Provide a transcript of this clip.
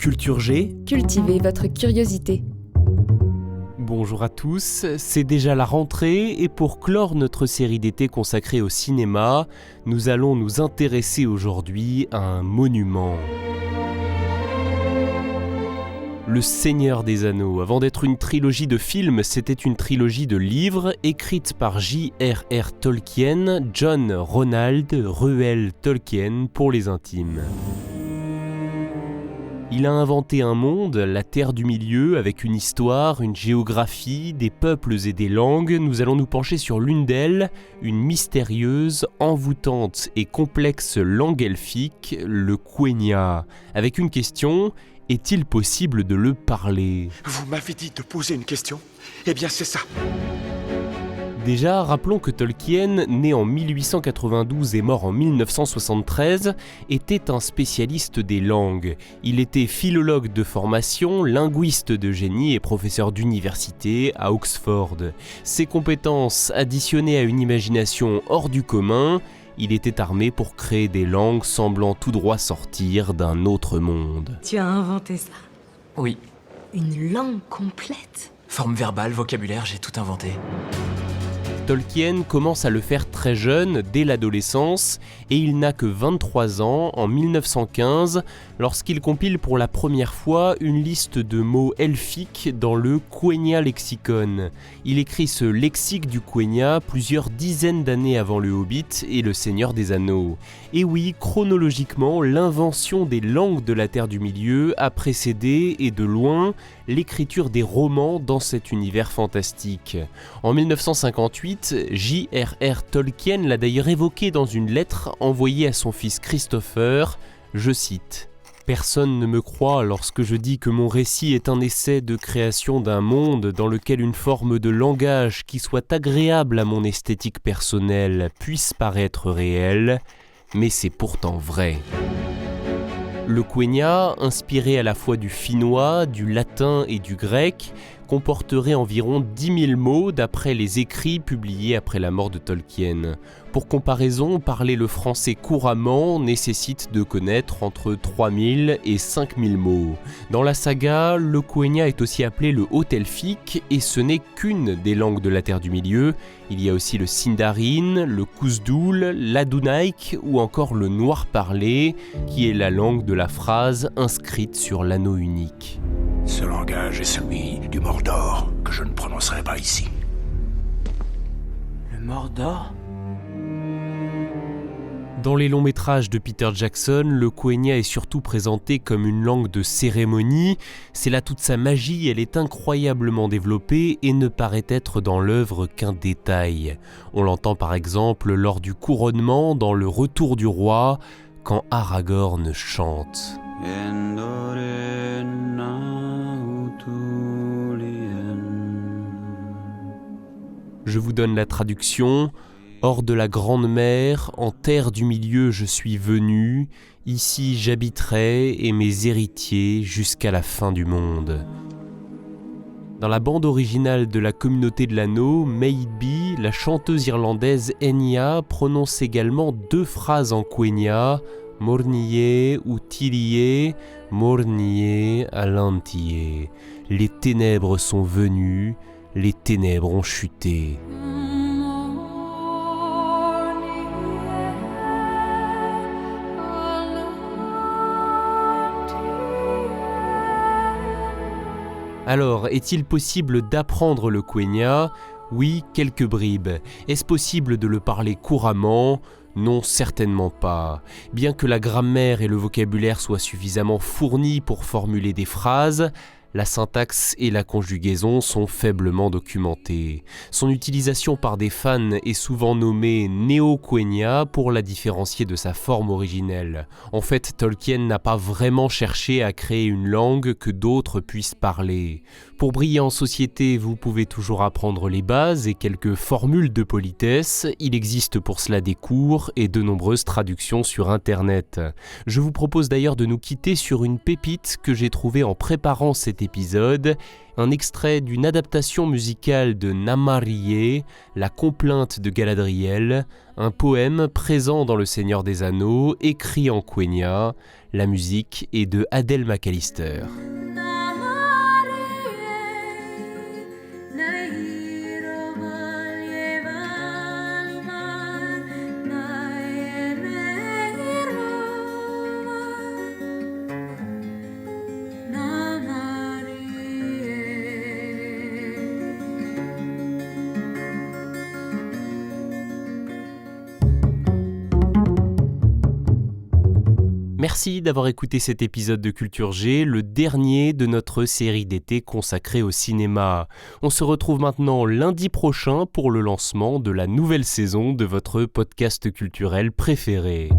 Culture G. Cultivez votre curiosité. Bonjour à tous, c'est déjà la rentrée et pour clore notre série d'été consacrée au cinéma, nous allons nous intéresser aujourd'hui à un monument. Le Seigneur des Anneaux. Avant d'être une trilogie de films, c'était une trilogie de livres écrite par J.R.R. Tolkien, John Ronald Reuel Tolkien pour les intimes. Il a inventé un monde, la Terre du Milieu, avec une histoire, une géographie, des peuples et des langues. Nous allons nous pencher sur l'une d'elles, une mystérieuse, envoûtante et complexe langue elfique, le Quenya. Avec une question, est-il possible de le parler ? Vous m'avez dit de poser une question ? Eh bien c'est ça. Déjà, rappelons que Tolkien, né en 1892 et mort en 1973, était un spécialiste des langues. Il était philologue de formation, linguiste de génie et professeur d'université à Oxford. Ses compétences additionnées à une imagination hors du commun, il était armé pour créer des langues semblant tout droit sortir d'un autre monde. Tu as inventé ça? Oui. Une langue complète? Forme verbale, vocabulaire, j'ai tout inventé. Tolkien commence à le faire très jeune, dès l'adolescence, et il n'a que 23 ans, en 1915, lorsqu'il compile pour la première fois une liste de mots elfiques dans le Quenya Lexicon. Il écrit ce lexique du Quenya plusieurs dizaines d'années avant le Hobbit et le Seigneur des Anneaux. Et oui, chronologiquement, l'invention des langues de la Terre du Milieu a précédé, et de loin, l'écriture des romans dans cet univers fantastique. En 1958, J.R.R. Tolkien l'a d'ailleurs évoqué dans une lettre envoyée à son fils Christopher, je cite « Personne ne me croit lorsque je dis que mon récit est un essai de création d'un monde dans lequel une forme de langage qui soit agréable à mon esthétique personnelle puisse paraître réelle, mais c'est pourtant vrai. » Le Quenya, inspiré à la fois du finnois, du latin et du grec, comporterait environ 10 000 mots d'après les écrits publiés après la mort de Tolkien. Pour comparaison, parler le français couramment nécessite de connaître entre 3 000 et 5 000 mots. Dans la saga, le Quenya est aussi appelé le Haut-Elfique, et ce n'est qu'une des langues de la Terre du Milieu. Il y a aussi le Sindarin, le Khuzdoul, l'Adunaic ou encore le Noir parlé, qui est la langue de la phrase inscrite sur l'anneau unique. Ce langage est celui du Mordor, que je ne prononcerai pas ici. Le Mordor ? Dans les longs métrages de Peter Jackson, le Quenya est surtout présenté comme une langue de cérémonie. C'est là toute sa magie, elle est incroyablement développée et ne paraît être dans l'œuvre qu'un détail. On l'entend par exemple lors du couronnement dans Le Retour du Roi, quand Aragorn chante. Je vous donne la traduction. Hors de la grande mer, en terre du milieu je suis venu, ici j'habiterai et mes héritiers jusqu'à la fin du monde. Dans la bande originale de La Communauté de l'Anneau, May It Be, la chanteuse irlandaise Enya prononce également 2 phrases en Quenya, Mornier ou Tilier, Mornier Alantier. Les ténèbres sont venues, les ténèbres ont chuté. Alors, est-il possible d'apprendre le Quenya ? Oui, quelques bribes. Est-ce possible de le parler couramment ? Non, certainement pas. Bien que la grammaire et le vocabulaire soient suffisamment fournis pour formuler des phrases, la syntaxe et la conjugaison sont faiblement documentées. Son utilisation par des fans est souvent nommée néo-Quenya pour la différencier de sa forme originelle. En fait, Tolkien n'a pas vraiment cherché à créer une langue que d'autres puissent parler. Pour briller en société, vous pouvez toujours apprendre les bases et quelques formules de politesse. Il existe pour cela des cours et de nombreuses traductions sur Internet. Je vous propose d'ailleurs de nous quitter sur une pépite que j'ai trouvée en préparant cette cet épisode, un extrait d'une adaptation musicale de Namarie, La complainte de Galadriel, un poème présent dans Le Seigneur des Anneaux, écrit en quenya. La musique est de Adele McAllister. Merci d'avoir écouté cet épisode de Culture G, le dernier de notre série d'été consacrée au cinéma. On se retrouve maintenant lundi prochain pour le lancement de la nouvelle saison de votre podcast culturel préféré.